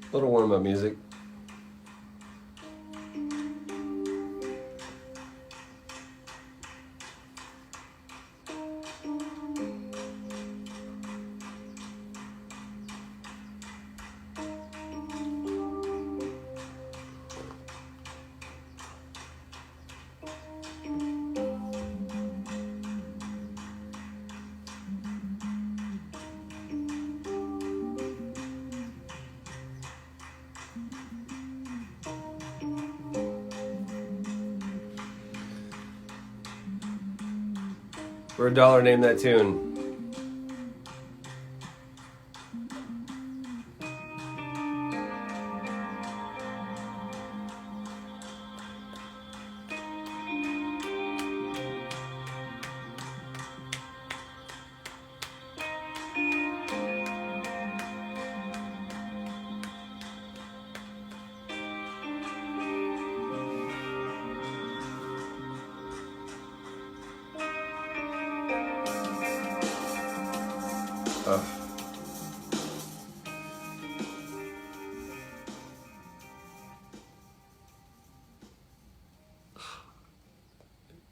A little warm-up music. For $1, name that tune.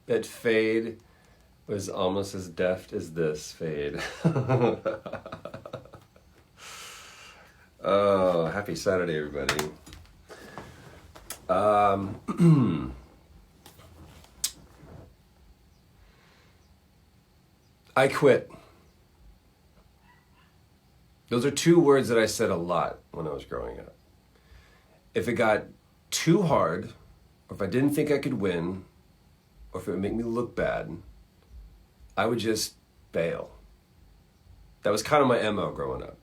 That fade was almost as deft as this fade. Oh, happy Saturday, everybody. I quit. Those are two words that I said a lot when I was growing up. If it got too hard, or if I didn't think I could win, or if it would make me look bad, I would just bail. That was kind of my MO growing up.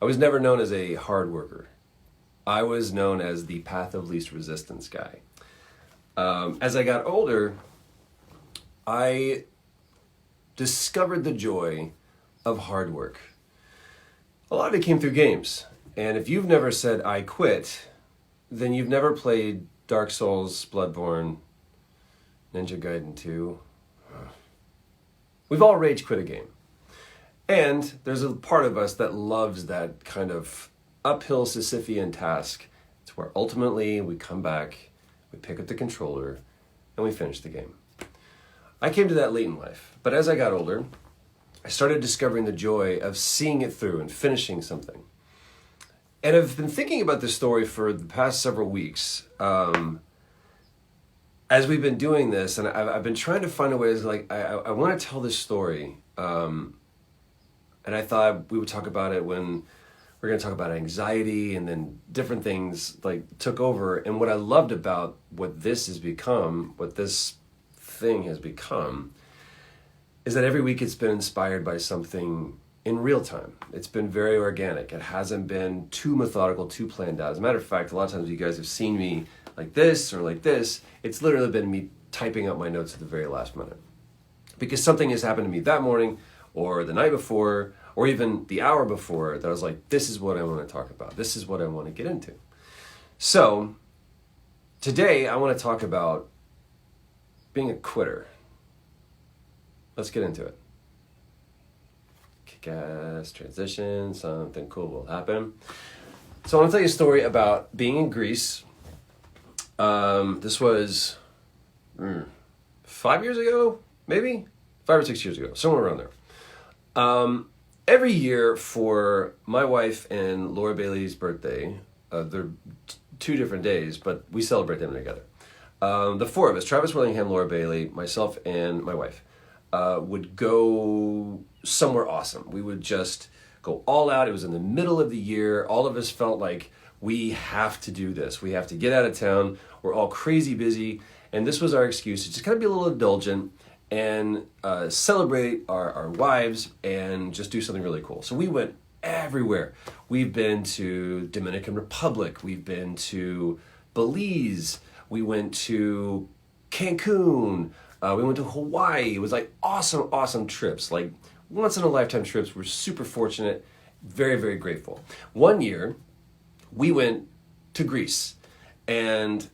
I was never known as a hard worker. I was known as the path of least resistance guy. As I got older, I discovered the joy of hard work. A lot of it came through games. And if you've never said, I quit, then you've never played Dark Souls, Bloodborne, Ninja Gaiden 2. We've all rage quit a game. And there's a part of us that loves that kind of uphill Sisyphean task. It's where ultimately we come back, we pick up the controller, and we finish the game. I came to that late in life, but as I got older, I started discovering the joy of seeing it through and finishing something. And I've been thinking about this story for the past several weeks. As we've been doing this, and I've been trying to find a way, I want to tell this story. And I thought we would talk about it when we're going to talk about anxiety, and then different things took over. And what I loved about what this has become, what this thing has become, is that every week it's been inspired by something in real time. It's been very organic. It hasn't been too methodical, too planned out. As a matter of fact, a lot of times you guys have seen me like this or like this. It's literally been me typing up my notes at the very last minute. Because something has happened to me that morning or the night before or even the hour before that I was like, this is what I want to talk about. This is what I want to get into. So today I want to talk about being a quitter. Let's get into it. Kick-ass transition, something cool will happen. So I want to tell you a story about being in Greece. This was 5 years ago, maybe 5 or 6 years ago, somewhere around there. Every year for my wife and Laura Bailey's birthday, they're two different days, but we celebrate them together. The four of us, Travis Willingham, Laura Bailey, myself, and my wife, would go somewhere awesome. We would just go all out. It was in the middle of the year. All of us felt like we have to do this. We have to get out of town. We're all crazy busy. And this was our excuse to just kind of be a little indulgent and celebrate our wives and just do something really cool. So we went everywhere. We've been to Dominican Republic. We've been to Belize. We went to Cancun. We went to Hawaii. It was awesome trips, once in a lifetime trips. We're super fortunate, very, very grateful. One year, we went to Greece. And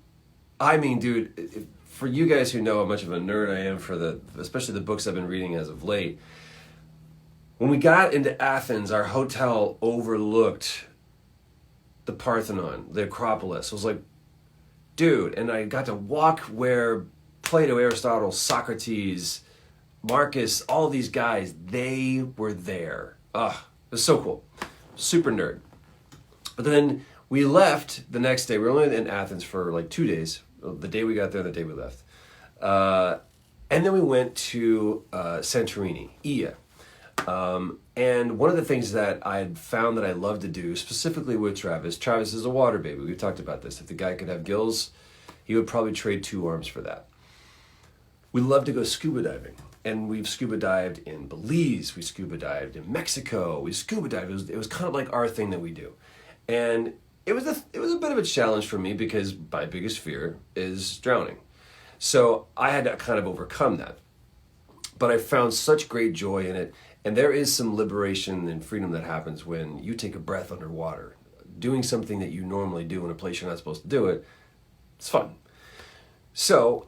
I mean, dude, for you guys who know how much of a nerd I am for especially the books I've been reading as of late, when we got into Athens, our hotel overlooked the Parthenon, the Acropolis. I was like, dude, and I got to walk where Plato, Aristotle, Socrates, Marcus, all these guys, they were there. It was so cool. Super nerd. But then we left the next day. We were only in Athens for like 2 days. The day we got there and the day we left. And then we went to Santorini, Ia. And one of the things that I had found that I love to do, specifically with Travis is a water baby. We've talked about this. If the guy could have gills, he would probably trade 2 arms for that. We love to go scuba diving. And we've scuba dived in Belize. We scuba dived in Mexico. We scuba dived. It was kind of like our thing that we do. And it was a bit of a challenge for me because my biggest fear is drowning. So I had to kind of overcome that. But I found such great joy in it. And there is some liberation and freedom that happens when you take a breath underwater. Doing something that you normally do in a place you're not supposed to do it, it's fun. So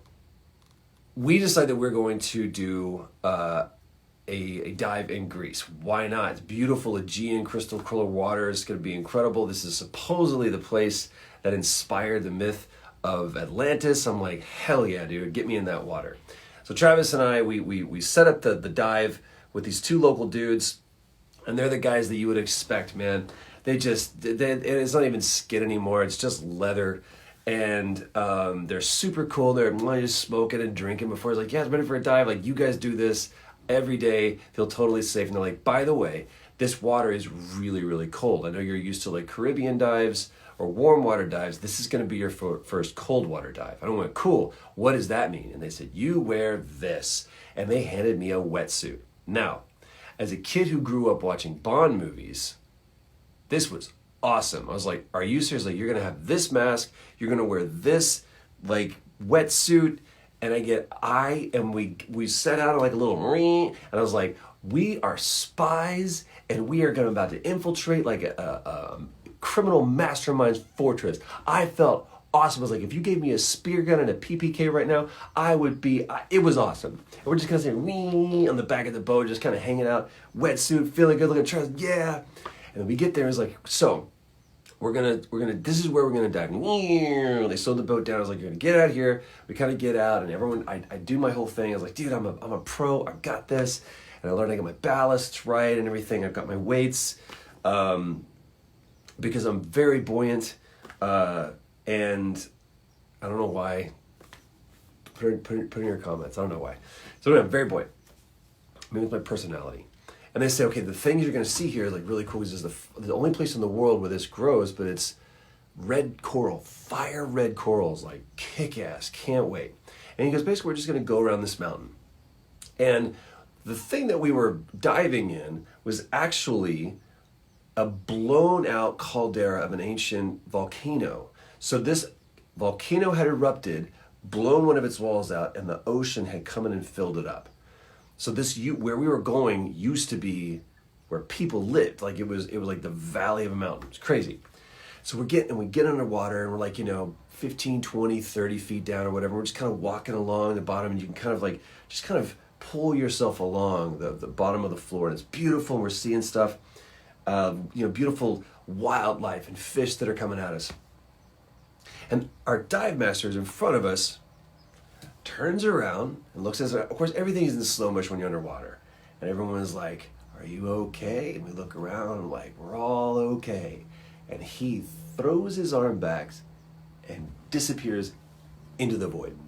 we decided we're going to do a dive in Greece. Why not? It's beautiful Aegean crystal clear water. It's going to be incredible. This is supposedly the place that inspired the myth of Atlantis. I'm like, hell yeah, dude, get me in that water. So Travis and I, we set up the dive with these 2 local dudes, and they're the guys that you would expect, man. It's not even skin anymore. It's just leather. And they're super cool. They're just smoking and drinking before. It's like, yeah, it's ready for a dive. Like, you guys do this every day. Feel totally safe. And they're like, by the way, this water is really, really cold. I know you're used to like Caribbean dives or warm water dives. This is going to be your first cold water dive. I went, cool. What does that mean? And they said, you wear this. And they handed me a wetsuit. Now, as a kid who grew up watching Bond movies, this was awesome. I was like, are you serious? Like, you're going to have this mask, you're going to wear this like wetsuit, and we set out on like a little ring, and I was like, we are spies, and we are about to infiltrate like a criminal mastermind's fortress. I felt awesome. I was like, if you gave me a spear gun and a PPK right now, it was awesome. And we're just kind of saying, wee, on the back of the boat, just kind of hanging out, wetsuit, feeling good, looking at yeah. And then we get there, it's like, so, this is where we're gonna dive. They slowed the boat down. I was like, you're gonna get out here. We kind of get out, and everyone, I do my whole thing. I was like, dude, I'm a pro. I've got this. And I learned I got my ballasts right and everything. I've got my weights, because I'm very buoyant, and I don't know why. Put in your comments. I don't know why. So I'm very buoyant. Maybe it's my personality. And they say, okay, the things you're going to see here is like really cool. This is the only place in the world where this grows, but it's red coral, fire red corals, like kick-ass, can't wait. And he goes, basically, we're just going to go around this mountain. And the thing that we were diving in was actually a blown out caldera of an ancient volcano. So this volcano had erupted, blown one of its walls out, and the ocean had come in and filled it up. So where we were going used to be where people lived. Like it was like the valley of a mountain. It's crazy. So we get underwater, and we're like, 15, 20, 30 feet down or whatever. We're just kind of walking along the bottom, and you can kind of like, just kind of pull yourself along the bottom of the floor. And it's beautiful, and we're seeing stuff, beautiful wildlife and fish that are coming at us. And our dive master is in front of us, turns around and looks at us. Of course, everything is in slow motion when you're underwater. And everyone is like, are you okay? And we look around and like, we're all okay. And he throws his arm back and disappears into the void.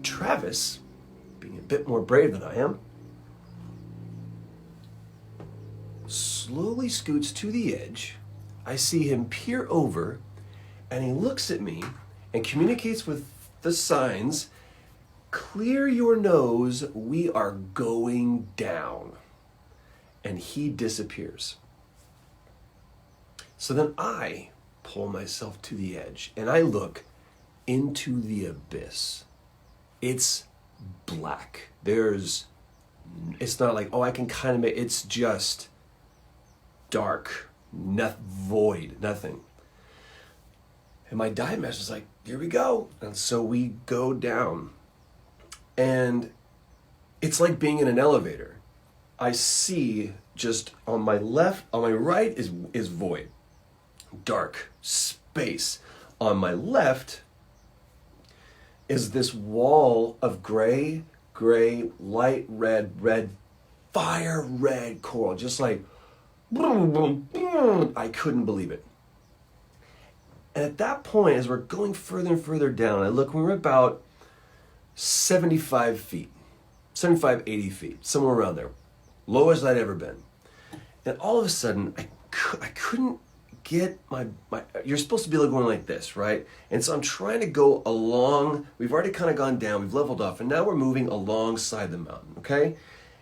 Travis, being a bit more brave than I am, slowly scoots to the edge. I see him peer over, and he looks at me and communicates with the signs, clear your nose, we are going down. And he disappears. So then I pull myself to the edge, and I look into the abyss. It's black. It's not like, I can kind of make, it's just dark, void, nothing. And my dive master's like, here we go. And so we go down. And it's like being in an elevator. I see just on my right is void. dark space. On my left is this wall of gray, light red, fire red coral, just like boom, boom, boom. I couldn't believe it. And at that point, as we're going further and further down, I look, we were about 75 feet, 75, 80 feet, somewhere around there. Lowest I'd ever been. And all of a sudden, I couldn't get my, you're supposed to be going like this, right? And so I'm trying to go along, we've already kind of gone down, we've leveled off, and now we're moving alongside the mountain, okay?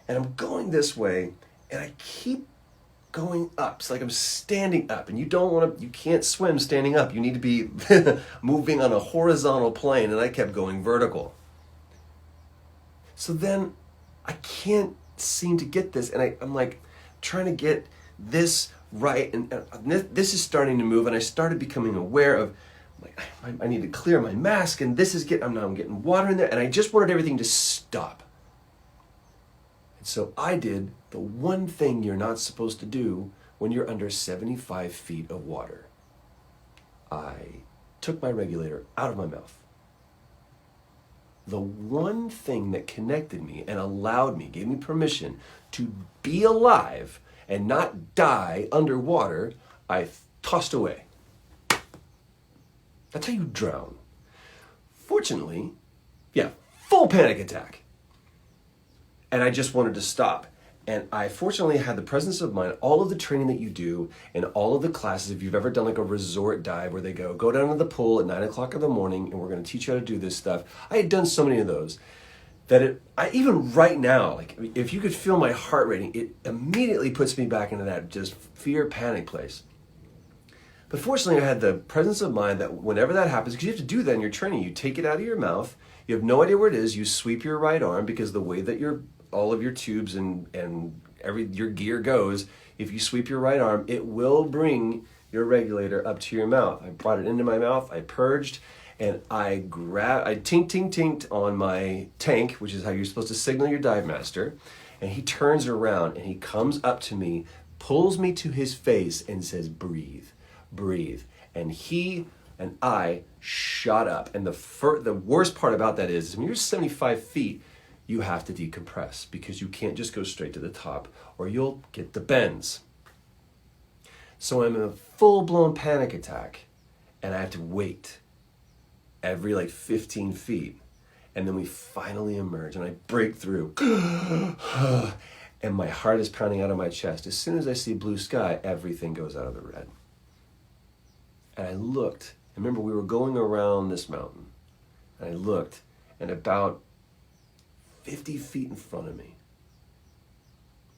And I'm going this way, and I keep going up. It's like I'm standing up, and you can't swim standing up. You need to be moving on a horizontal plane, and I kept going vertical. So then I can't seem to get this, and I'm like trying to get this right, and this is starting to move, and I started becoming aware of, like, I need to clear my mask, and this is I'm getting water in there, and I just wanted everything to stop. And so I did the one thing you're not supposed to do when you're under 75 feet of water. I took my regulator out of my mouth. The one thing that connected me and allowed me, gave me permission to be alive and not die underwater, I tossed away. That's how you drown. Fortunately, full panic attack. And I just wanted to stop. And I fortunately had the presence of mind, all of the training that you do and all of the classes, if you've ever done like a resort dive where they go down to the pool at 9 o'clock in the morning and we're going to teach you how to do this stuff. I had done so many of those that even right now, like if you could feel my heart rating, it immediately puts me back into that just fear, panic place. But fortunately, I had the presence of mind that whenever that happens, because you have to do that in your training, you take it out of your mouth, you have no idea where it is, you sweep your right arm, because the way that all of your tubes and your gear goes, if you sweep your right arm, it will bring your regulator up to your mouth. I brought it into my mouth, I purged, and I tinked on my tank, which is how you're supposed to signal your dive master, and he turns around and he comes up to me, pulls me to his face and says, breathe, breathe. And he and I shot up. And the worst part about that is when you're 75 feet, you have to decompress because you can't just go straight to the top or you'll get the bends. So I'm in a full-blown panic attack and I have to wait every 15 feet. And then we finally emerge and I break through. And my heart is pounding out of my chest. As soon as I see blue sky, everything goes out of the red. And I looked, remember we were going around this mountain, and I looked, and about 50 feet in front of me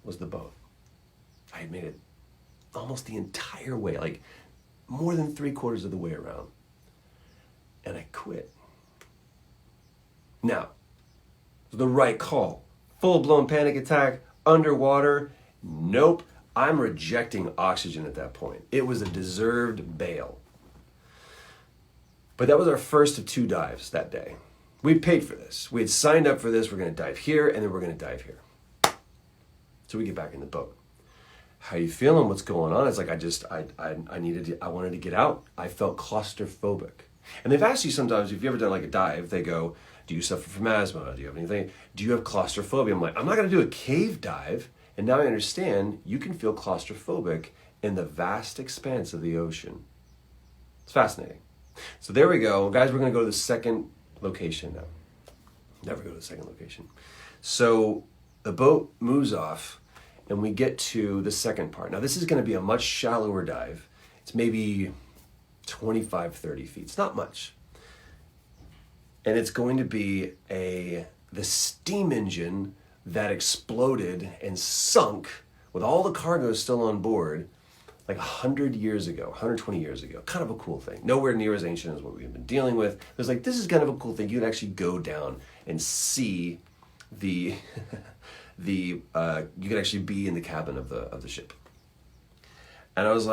was the boat. I had made it almost the entire way, like more than 3/4 of the way around. And I quit. Now, the right call. Full-blown panic attack, underwater, nope. I'm rejecting oxygen at that point. It was a deserved bail. But that was our first of 2 dives that day. We paid for this. We had signed up for this. We're going to dive here, and then we're going to dive here. So we get back in the boat. How you feeling? What's going on? It's like I wanted to get out. I felt claustrophobic. And they've asked you sometimes, if you ever done a dive, they go, do you suffer from asthma? Do you have anything? Do you have claustrophobia? I'm like, I'm not going to do a cave dive. And now I understand you can feel claustrophobic in the vast expanse of the ocean. It's fascinating. So there we go. Guys, we're going to go to the second location now. Never go to the second location. So the boat moves off and we get to the second part. Now this is going to be a much shallower dive. It's maybe 25, 30 feet. It's not much. And it's going to be the steam engine that exploded and sunk with all the cargo still on board 100 years ago, 120 years ago. Kind of a cool thing. Nowhere near as ancient as what we've been dealing with. It was this is kind of a cool thing. You can actually go down and see you can actually be in the cabin of the ship. And I was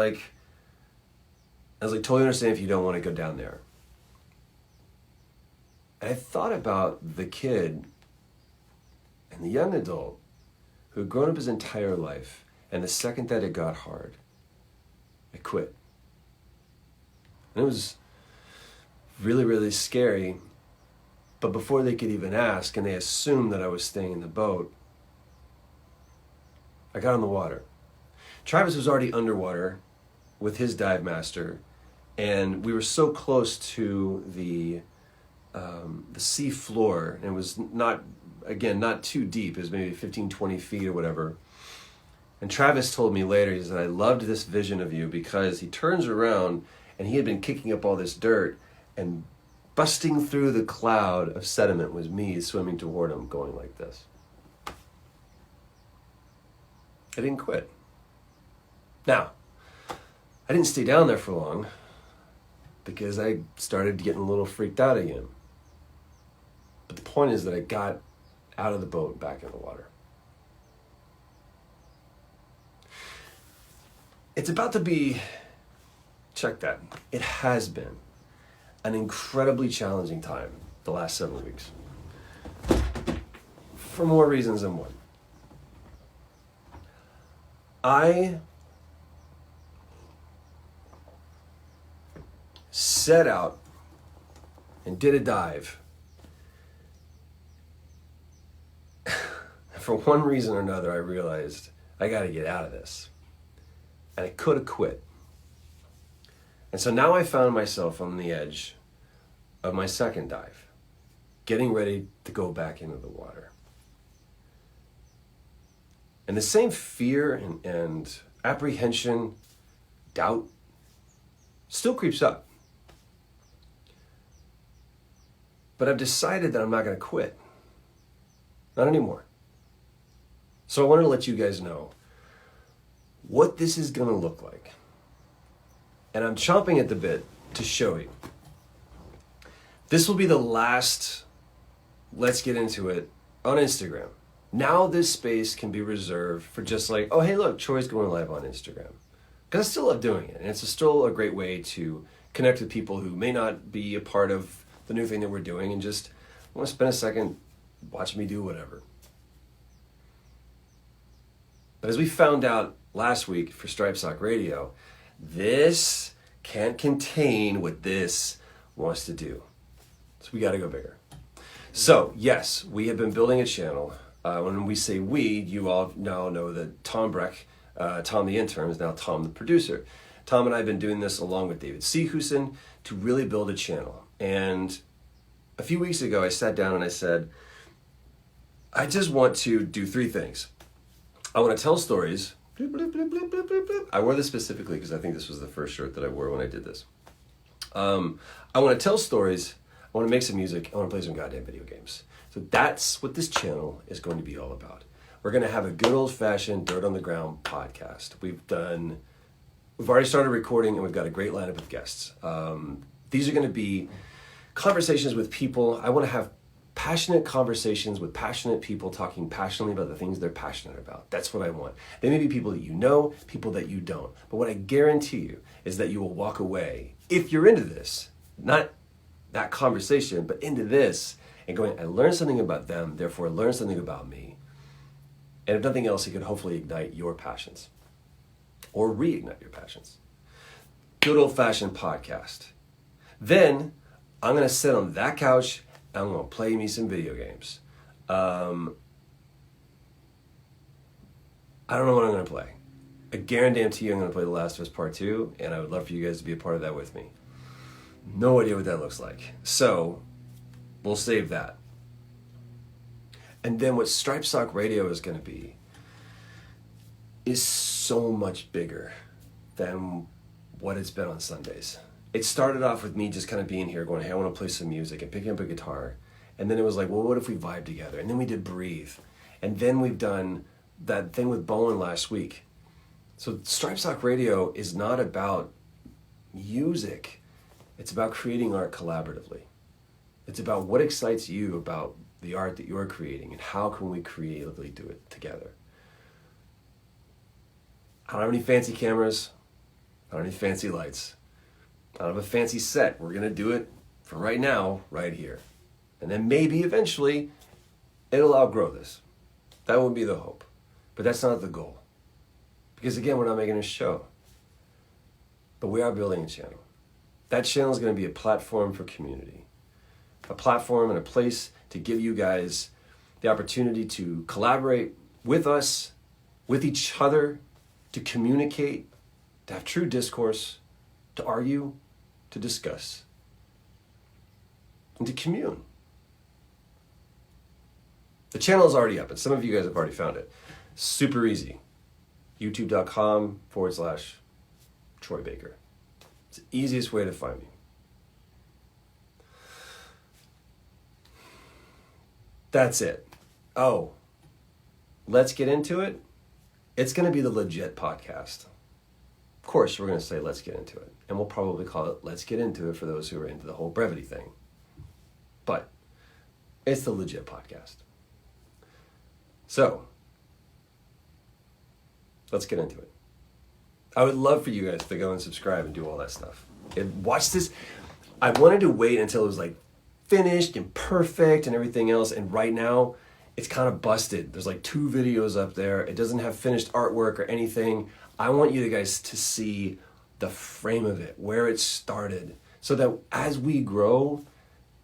totally understand if you don't want to go down there. And I thought about the kid and the young adult who had grown up his entire life, and the second that it got hard, I quit. And it was really, really scary. But before they could even ask, and they assumed that I was staying in the boat, I got on the water. Travis was already underwater with his dive master, and we were so close to the sea floor, and it was not too deep. It was maybe 15, 20 feet or whatever. And Travis told me later, he said, I loved this vision of you, because he turns around and he had been kicking up all this dirt, and busting through the cloud of sediment was me swimming toward him, going like this. I didn't quit. Now, I didn't stay down there for long, because I started getting a little freaked out again. But the point is that I got out of the boat, back in the water. It's about to be, check that, it has been an incredibly challenging time the last 7 weeks. For more reasons than one. I set out and did a dive. For one reason or another, I realized I got to get out of this. And I could have quit. And so now I found myself on the edge of my second dive, getting ready to go back into the water. And the same fear and apprehension, doubt, still creeps up. But I've decided that I'm not going to quit. Not anymore. So I wanted to let you guys know what this is going to look like. And I'm chomping at the bit to show you. This will be the last Let's Get Into It on Instagram. Now this space can be reserved for just like, oh, hey, look, Troy's going live on Instagram. Because I still love doing it. And it's still a great way to connect with people who may not be a part of the new thing that we're doing and just want to spend a second watching me do whatever. But as we found out last week for Stripe Sock Radio, this can't contain what this wants to do. So we got to go bigger. So yes, we have been building a channel. When we say we, you all now know that Tom Breck, Tom the intern, is now Tom the producer. Tom and I have been doing this along with David Seahusen to really build a channel. And a few weeks ago, I sat down and I said, I just want to do three things. I want to tell stories. I wore this specifically because I think this was the first shirt that I wore when I did this. I want to tell stories. I want to make some music. I want to play some goddamn video games. So that's what this channel is going to be all about. We're going to have a good old-fashioned Dirt on the Ground podcast. We've already started recording, and we've got a great lineup of guests. These are going to be conversations with people. I want to have passionate conversations with passionate people talking passionately about the things they're passionate about. That's what I want. They may be people that you know, people that you don't. But what I guarantee you is that you will walk away, if you're into this, not that conversation, but into this, and going, I learned something about them, therefore I learned something about me. And if nothing else, it could hopefully ignite your passions. Or reignite your passions. Good old-fashioned podcast. Then, I'm going to sit on that couch and I'm going to play me some video games. I don't know what I'm going to play. I guarantee you I'm going to play The Last of Us Part 2, and I would love for you guys to be a part of that with me. No idea what that looks like. So, we'll save that. And then what Stripe Sock Radio is going to be is so much bigger than what it's been on Sundays. It started off with me just kind of being here going, hey, I want to play some music and picking up a guitar. And then it was like, well, what if we vibe together? And then we did Breathe. And then we've done that thing with Bowen last week. So Stripe Sock Radio is not about music. It's about creating art collaboratively. It's about what excites you about the art that you're creating and how can we creatively do it together. I don't have any fancy cameras. I don't have any fancy lights. I don't have a fancy set. We're going to do it for right now, right here. And then maybe eventually it'll outgrow this. That would be the hope. But that's not the goal. Because again, we're not making a show. But we are building a channel. That channel is going to be a platform for community, a platform and a place to give you guys the opportunity to collaborate with us, with each other, to communicate, to have true discourse, to argue, to discuss, and to commune. The channel is already up, and some of you guys have already found it. Super easy. youtube.com/Troy Baker. It's the easiest way to find me. That's it. Oh, let's get into it. It's going to be the legit podcast. Of course, we're going to say let's get into it. And we'll probably call it let's get into it for those who are into the whole brevity thing. But it's the legit podcast. So, let's get into it. I would love for you guys to go and subscribe and do all that stuff. And watch this. I wanted to wait until it was like finished and perfect and everything else. And right now, it's kind of busted. There's like 2 videos up there. It doesn't have finished artwork or anything. I want you guys to see the frame of it, where it started, so that as we grow,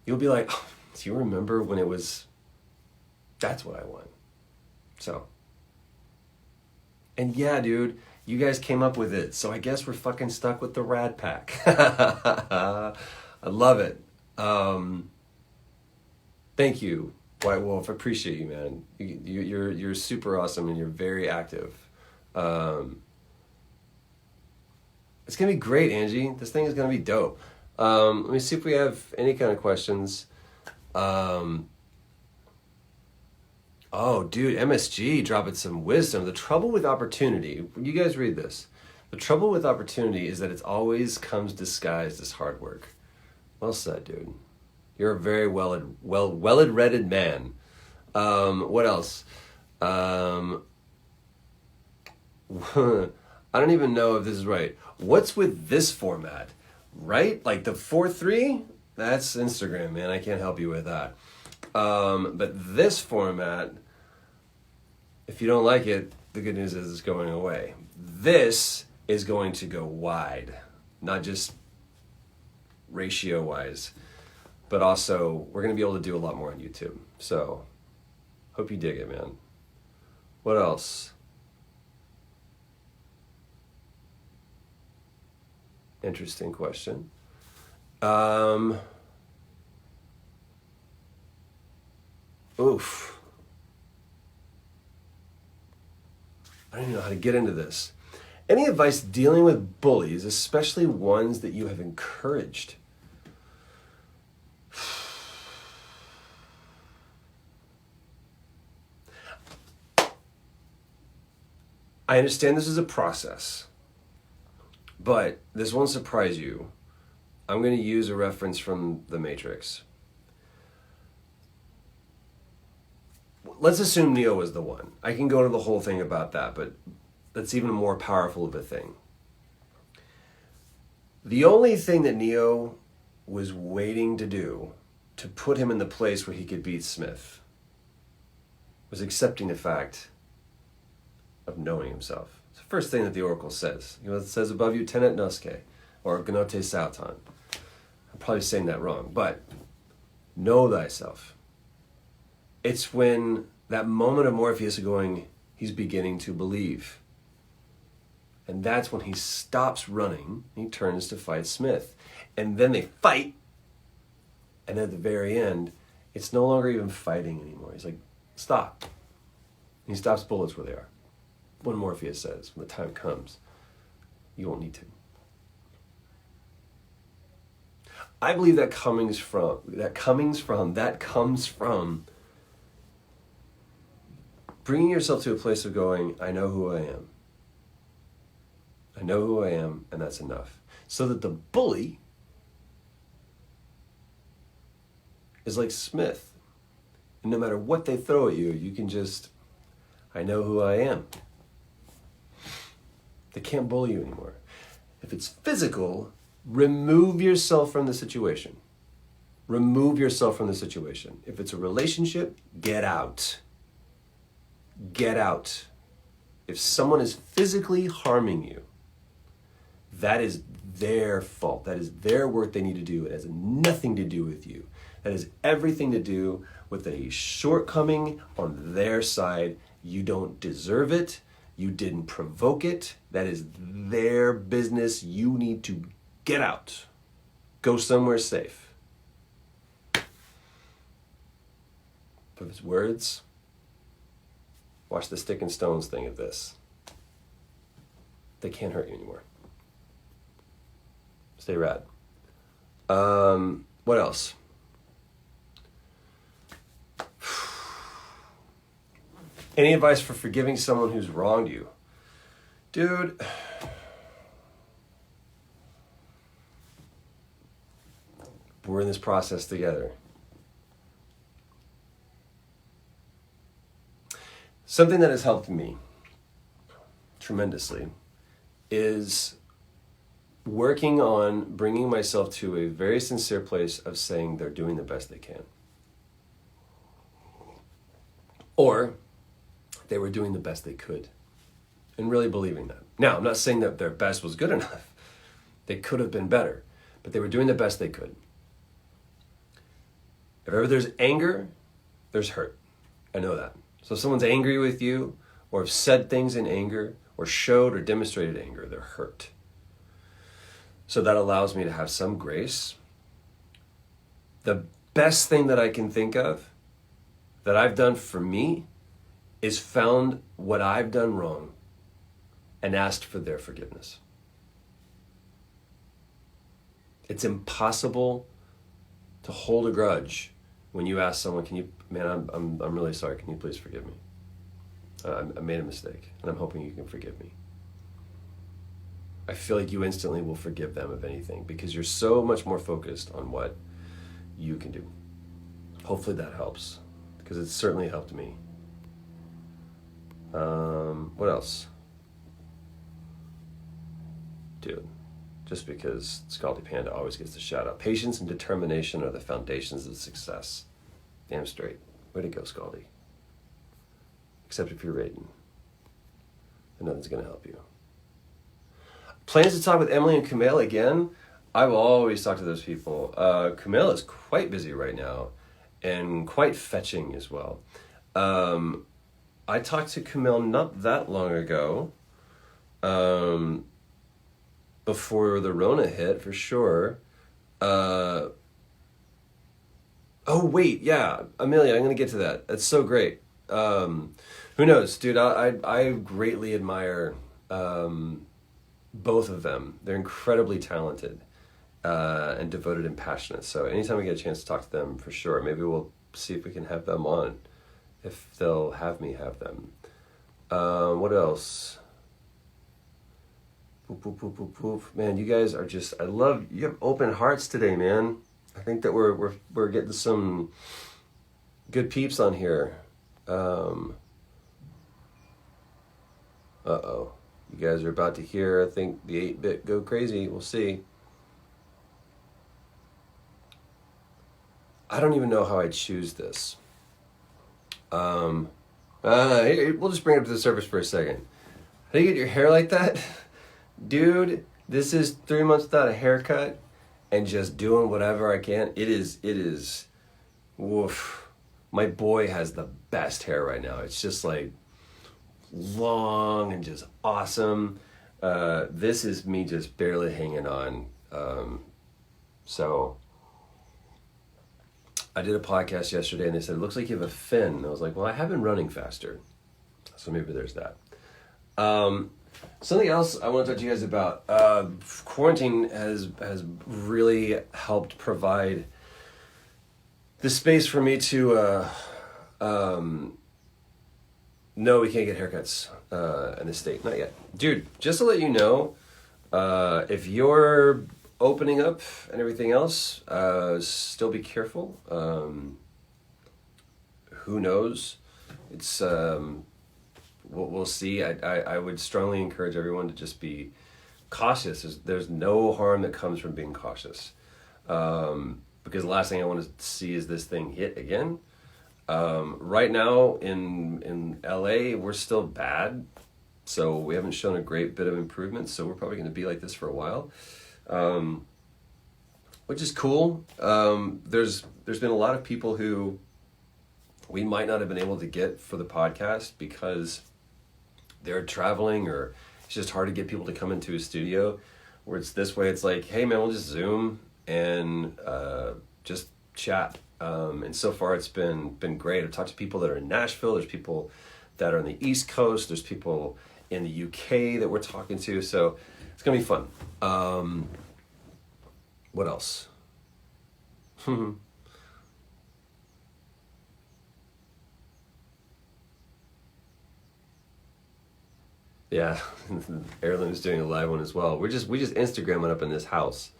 you'll be like, oh, do you remember when it was, that's what I want. So, and yeah, dude, you guys came up with it, so I guess we're fucking stuck with the Rad Pack. I love it. Thank you, White Wolf. I appreciate you, man. You're super awesome and you're very active. It's gonna be great, Angie. This thing is gonna be dope. Let me see if we have any kind of questions. Oh, dude, MSG dropping some wisdom. The trouble with opportunity, you guys read this. The trouble with opportunity is that it always comes disguised as hard work. Well said, dude. You're a very well-read man. What else? I don't even know if this is right. What's with this format? Right? Like the 4-3? That's Instagram, man. I can't help you with that. But this format, if you don't like it, the good news is it's going away. This is going to go wide, not just ratio-wise, but also we're going to be able to do a lot more on YouTube. So, hope you dig it, man. What else? Interesting question. Oof. I don't even know how to get into this. Any advice dealing with bullies, especially ones that you have encouraged? I understand this is a process, but this won't surprise you. I'm going to use a reference from The Matrix. Let's assume Neo was the one. I can go into the whole thing about that, but that's even more powerful of a thing. The only thing that Neo was waiting to do to put him in the place where he could beat Smith was accepting the fact of knowing himself. It's the first thing that the Oracle says. You know, it says above you, Tenet Noske, or Gnote Sauton. I'm probably saying that wrong, but know thyself. It's when that moment of Morpheus going, he's beginning to believe. And that's when he stops running, he turns to fight Smith. And then they fight, and at the very end, it's no longer even fighting anymore. He's like, stop. And he stops bullets where they are. When Morpheus says, when the time comes, you won't need to. I believe that comes from bringing yourself to a place of going, I know who I am. I know who I am, and that's enough. So that the bully is like Smith. And no matter what they throw at you, you can just, I know who I am. They can't bully you anymore. If it's physical, remove yourself from the situation. Remove yourself from the situation. If it's a relationship, get out. Get out. If someone is physically harming you, that is their fault. That is their work they need to do. It has nothing to do with you. That has everything to do with a shortcoming on their side. You don't deserve it. You didn't provoke it. That is their business. You need to get out. Go somewhere safe. But his words, watch the stick and stones thing of this. They can't hurt you anymore. Stay rad. What else? Any advice for forgiving someone who's wronged you? Dude, we're in this process together. Something that has helped me tremendously is working on bringing myself to a very sincere place of saying they're doing the best they can. Or they were doing the best they could. And really believing that. Now, I'm not saying that their best was good enough. They could have been better. But they were doing the best they could. If ever there's anger, there's hurt. I know that. So if someone's angry with you, or have said things in anger, or showed or demonstrated anger, they're hurt. So that allows me to have some grace. The best thing that I can think of that I've done for me is found what I've done wrong and asked for their forgiveness. It's impossible to hold a grudge when you ask someone, I'm really sorry, can you please forgive me? I made a mistake, and I'm hoping you can forgive me. I feel like you instantly will forgive them of anything because you're so much more focused on what you can do. Hopefully that helps, because it's certainly helped me. What else? Dude, just because Scaldy Panda always gets the shout out. Patience and determination are the foundations of success. Damn straight. Way to go, Scaldy. Except if you're Raiden. And nothing's going to help you. Plans to talk with Emily and Camille again? I will always talk to those people. Camille is quite busy right now. And quite fetching as well. I talked to Camille not that long ago. Before the Rona hit, for sure. Oh, wait, yeah. Amelia, I'm going to get to that. That's so great. Who knows, dude? I greatly admire both of them. They're incredibly talented and devoted and passionate. So anytime we get a chance to talk to them, for sure. Maybe we'll see if we can have them on, if they'll have me have them. What else? Poof, poof, poof, poof, poof. Man, you guys are just, you have open hearts today, man. I think that we're getting some good peeps on here. Uh-oh. You guys are about to hear, I think, the 8-bit go crazy. We'll see. I don't even know how I'd choose this. We'll just bring it up to the surface for a second. How do you get your hair like that? Dude, this is 3 months without a haircut and just doing whatever I can. It is, woof. My boy has the best hair right now. It's just like long and just awesome. This is me just barely hanging on. So I did a podcast yesterday and they said, it looks like you have a fin. And I was like, well, I have been running faster. So maybe there's that. Something else I want to talk to you guys about. Quarantine has really helped provide the space for me to no, we can't get haircuts in this state. Not yet. Dude, just to let you know, if you're opening up and everything else, still be careful. Who knows? It's we'll see. I would strongly encourage everyone to just be cautious. There's no harm that comes from being cautious. Because the last thing I want to see is this thing hit again. Right now in LA, we're still bad. So we haven't shown a great bit of improvement. So we're probably going to be like this for a while. which is cool. There's been a lot of people who we might not have been able to get for the podcast because they're traveling, or it's just hard to get people to come into a studio. Where it's this way, it's like, hey man, we'll just Zoom and just chat. And so far it's been great. I've talked to people that are in Nashville. There's people that are on the East Coast. There's people in the UK that we're talking to. So it's gonna be fun. What else? Yeah, Erlen is doing a live one as well. We just Instagram it up in this house.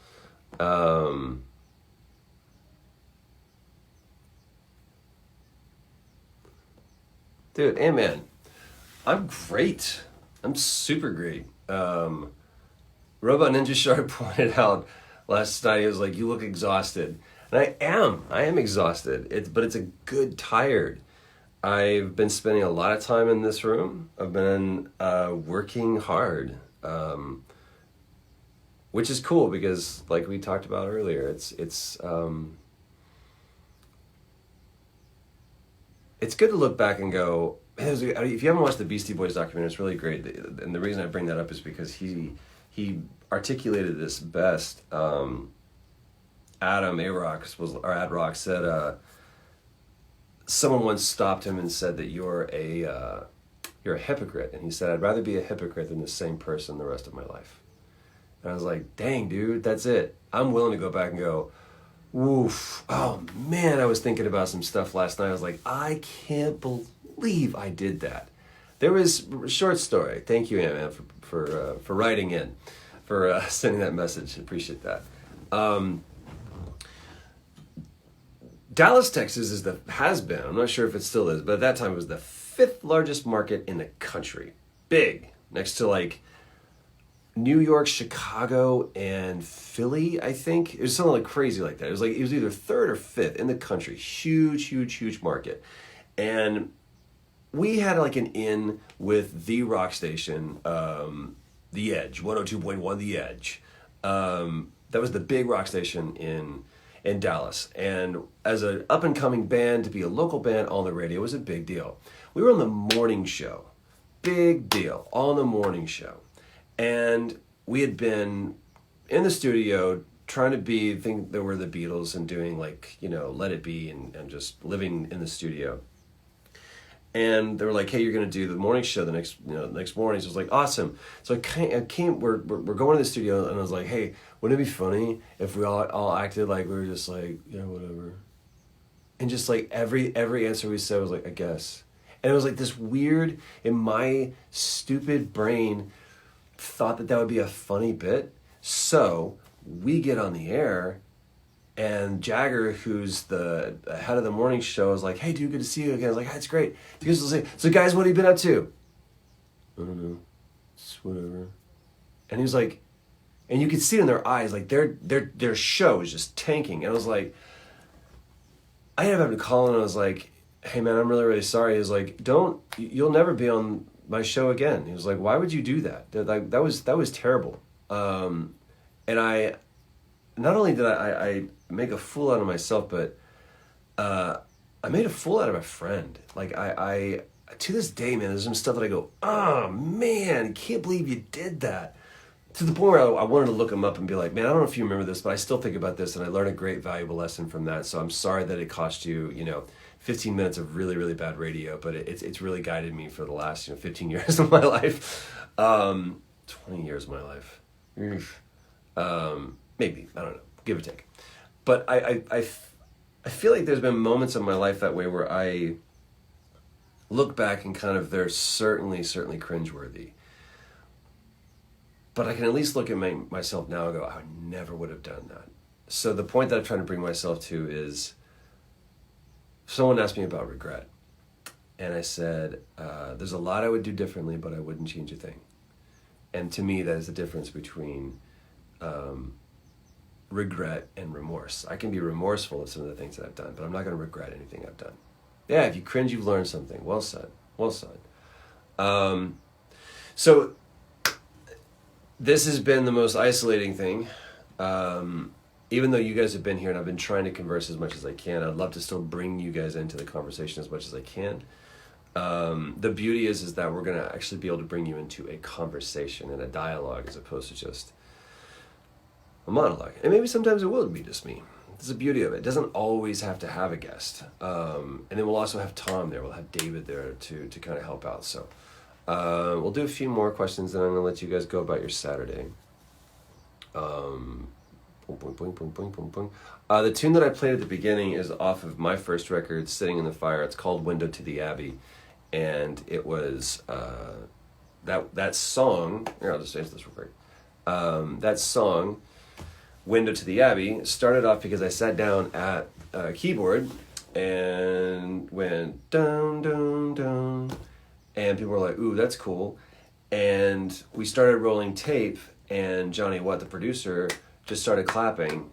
Dude, hey man, I'm great. I'm super great. Robot Ninja Shark pointed out last night, he was like, you look exhausted. And I am exhausted. But it's a good tired. I've been spending a lot of time in this room. I've been working hard, which is cool because, like we talked about earlier, it's good to look back and go, if you haven't watched the Beastie Boys documentary, it's really great. And the reason I bring that up is because he articulated this best. Adam Ad-Rock said, someone once stopped him and said that you're a hypocrite. And he said, I'd rather be a hypocrite than the same person the rest of my life. And I was like, dang, dude, that's it. I'm willing to go back and go, oof, oh man, I was thinking about some stuff last night. I was like, I can't believe I did that. There was a short story. Thank you, Ant-Man, for writing in, for sending that message. Appreciate that. Dallas, Texas has been, I'm not sure if it still is, but at that time it was the 5th largest market in the country. Big. Next to like New York, Chicago, and Philly, I think. It was something like crazy like that. It was either 3rd or 5th in the country. Huge, huge, huge market. And we had like an in with the rock station, The Edge, 102.1 The Edge. That was the big rock station in Dallas. And as an up-and-coming band, to be a local band on the radio was a big deal. We were on the morning show. Big deal. On the morning show. And we had been in the studio trying to think that we're the Beatles and doing like, Let It Be and just living in the studio. And they were like, hey, you're going to do the morning show the next morning. So I was like, awesome. So I came, we're going to the studio, and I was like, hey, wouldn't it be funny if we all acted like we were just like, yeah, whatever. And just like every answer we said was like, I guess. And it was like this weird, in my stupid brain, thought that would be a funny bit. So we get on the air, and Jagger, who's the head of the morning show, is like, hey, dude, good to see you again. I was like, hey, it's great. He goes to say, so guys, what have you been up to? I don't know. It's whatever. And he was like, and you could see it in their eyes, like their show is just tanking. And I was like, I ended up having to call him, and I was like, hey man, I'm really, really sorry. He was like, you'll never be on my show again. He was like, why would you do that? That was terrible. And I, not only did I make a fool out of myself, but I made a fool out of my friend. Like I to this day, man, there's some stuff that I go, oh man, can't believe you did that. To the point where I wanted to look him up and be like, man, I don't know if you remember this, but I still think about this, and I learned a great, valuable lesson from that. So I'm sorry that it cost you, 15 minutes of really, really bad radio, but it's really guided me for the last, 15 years of my life, 20 years of my life, maybe, I don't know, give or take. But I feel like there's been moments in my life that way where I look back and kind of, they're certainly cringeworthy. But I can at least look at myself now and go, I never would have done that. So the point that I'm trying to bring myself to is, someone asked me about regret. And I said, there's a lot I would do differently, but I wouldn't change a thing. And to me, that is the difference between regret and remorse. I can be remorseful of some of the things that I've done, but I'm not going to regret anything I've done. Yeah, if you cringe, you've learned something. Well said. Well said. So this has been the most isolating thing Even though you guys have been here and I've been trying to converse as much as I can, I'd love to still bring you guys into the conversation as much as I can. The beauty is that we're going to actually be able to bring you into a conversation and a dialogue as opposed to just a monologue. And maybe sometimes it will be just me. That's the beauty of it. It doesn't always have to have a guest. And then we'll also have Tom there. We'll have David there to kind of help out. So we'll do a few more questions, and I'm going to let you guys go about your Saturday. Boing, boing, boing, boing, boing, boing. The tune that I played at the beginning is off of my first record, Sitting in the Fire. It's called Window to the Abbey. And it was that song, here, I'll just answer this real quick. That song, Window to the Abbey, started off because I sat down at a keyboard and went dun, dun, dun. And people were like, ooh, that's cool. And we started rolling tape, and Johnny Watt, the producer, just started clapping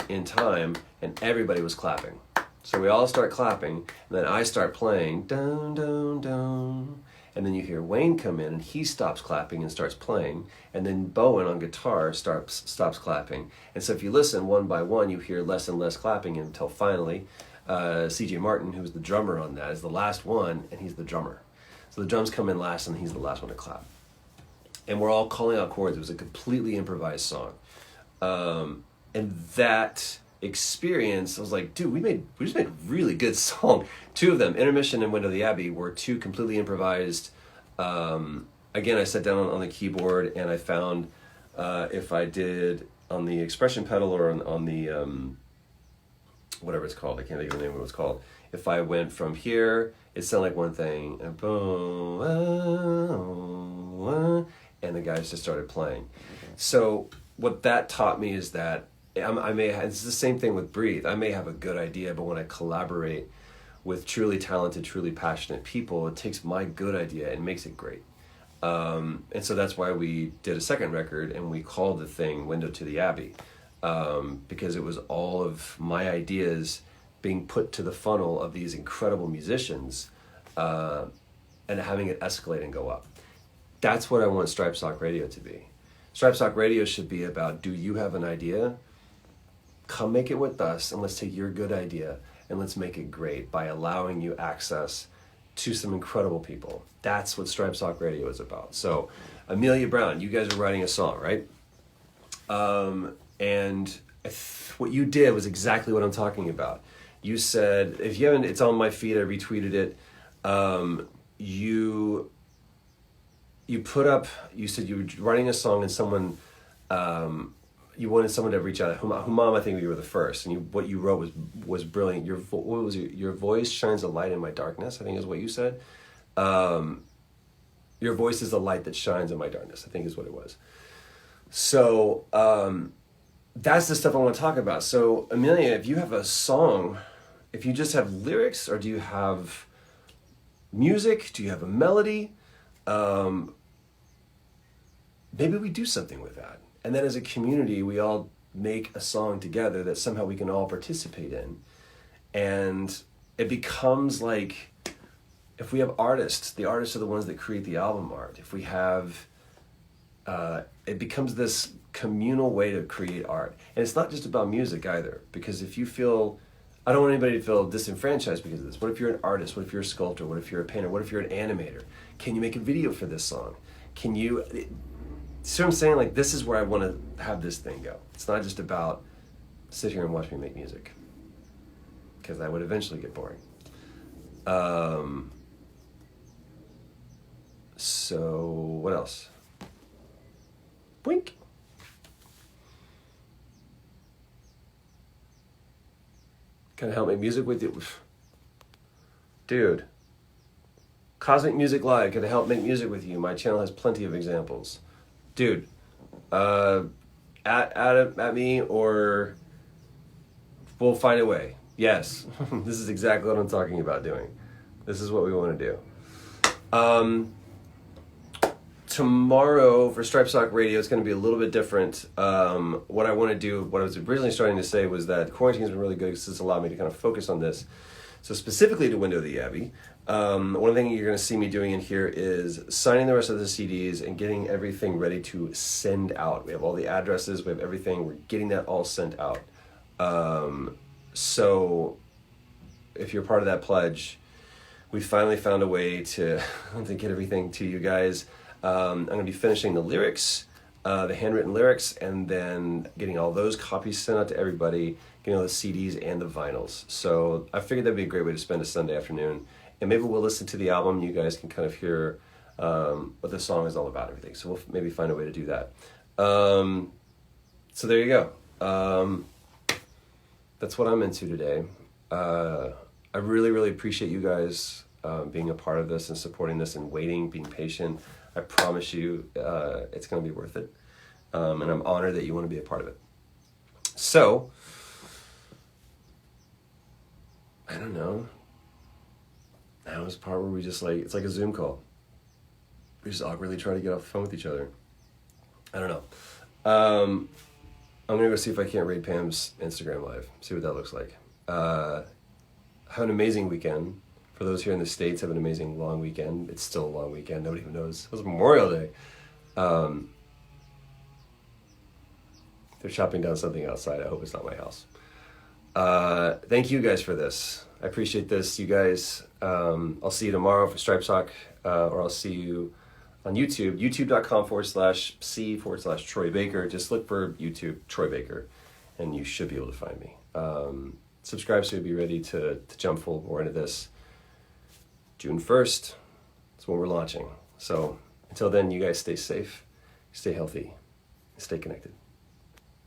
in time, and everybody was clapping. So we all start clapping, and then I start playing, dun, dun, dun. And then you hear Wayne come in, and he stops clapping and starts playing. And then Bowen on guitar stops clapping. And so if you listen one by one, you hear less and less clapping until finally C.J. Martin, who was the drummer on that, is the last one, and he's the drummer. So the drums come in last, and he's the last one to clap. And we're all calling out chords. It was a completely improvised song. And that experience, I was like, dude, we just made a really good song. Two of them, Intermission and Window to the Abbey, were two completely improvised. Again, I sat down on the keyboard and I found if I did on the expression pedal or on the whatever it's called, I can't think of the name of what it's called. If I went from here, it sounded like one thing, and boom, and the guys just started playing. So what that taught me is that it's the same thing with Breathe. I may have a good idea, but when I collaborate with truly talented, truly passionate people, it takes my good idea and makes it great. And so that's why we did a second record, and we called the thing Window to the Abbey, because it was all of my ideas being put to the funnel of these incredible musicians and having it escalate and go up. That's what I want Stripe Sock Radio to be. Stripe Sock Radio should be about, do you have an idea? Come make it with us, and let's take your good idea and let's make it great by allowing you access to some incredible people. That's what Stripe Sock Radio is about. So, Amelia Brown, you guys are writing a song, right? And what you did was exactly what I'm talking about. You said, if you haven't, it's on my feed, I retweeted it. You put up, you said you were writing a song and someone, you wanted someone to reach out. Humam, I think you were the first, and what you wrote was brilliant. What was it? Your voice shines a light in my darkness, I think is what you said. Your voice is the light that shines in my darkness, I think is what it was. So that's the stuff I want to talk about. So Amelia, if you have a song, if you just have lyrics, or do you have music? Do you have a melody? Maybe we do something with that. And then as a community, we all make a song together that somehow we can all participate in. And it becomes like, if we have artists, the artists are the ones that create the album art. If we have, it becomes this communal way to create art. And it's not just about music either, because if you feel, I don't want anybody to feel disenfranchised because of this. What if you're an artist? What if you're a sculptor? What if you're a painter? What if you're an animator? Can you make a video for this song? Can you, see what I'm saying? Like, this is where I want to have this thing go. It's not just about sit here and watch me make music, because that would eventually get boring. So what else? Boink. Can I help make music with you? Dude. Cosmic Music Live, can I help make music with you? My channel has plenty of examples. Dude, at me, or we'll find a way. Yes, this is exactly what I'm talking about doing. This is what we want to do. Tomorrow for Stripe Sock Radio, it's going to be a little bit different. What I want to do, what I was originally starting to say was that quarantine has been really good because it's allowed me to kind of focus on this. So specifically to Window the Abbey, one thing you're going to see me doing in here is signing the rest of the CDs and getting everything ready to send out. We have all the addresses, we have everything, we're getting that all sent out. So if you're part of that pledge, we finally found a way to get everything to you guys. I'm going to be finishing the lyrics, the handwritten lyrics, and then getting all those copies sent out to everybody, getting all the CDs and the vinyls. So I figured that'd be a great way to spend a Sunday afternoon. And maybe we'll listen to the album. You guys can kind of hear what the song is all about and everything. So we'll maybe find a way to do that. So there you go. That's what I'm into today. I really, really appreciate you guys being a part of this and supporting this and waiting, being patient. I promise you it's going to be worth it. And I'm honored that you want to be a part of it. So, I don't know. Now is the part where we just it's like a Zoom call. We just awkwardly try to get off the phone with each other. I don't know. I'm going to go see if I can't raid Pam's Instagram live, see what that looks like. Have an amazing weekend. For those here in the States, have an amazing long weekend. It's still a long weekend. Nobody even knows. It was Memorial Day. They're chopping down something outside. I hope it's not my house. Thank you guys for this. I appreciate this, you guys. I'll see you tomorrow for Stripe Sock, or I'll see you on YouTube, youtube.com/C/Troy Baker. Just look for YouTube, Troy Baker, and you should be able to find me. Subscribe so you'll be ready to jump full more into this. June 1st, that's when we're launching. So until then, you guys stay safe, stay healthy, and stay connected.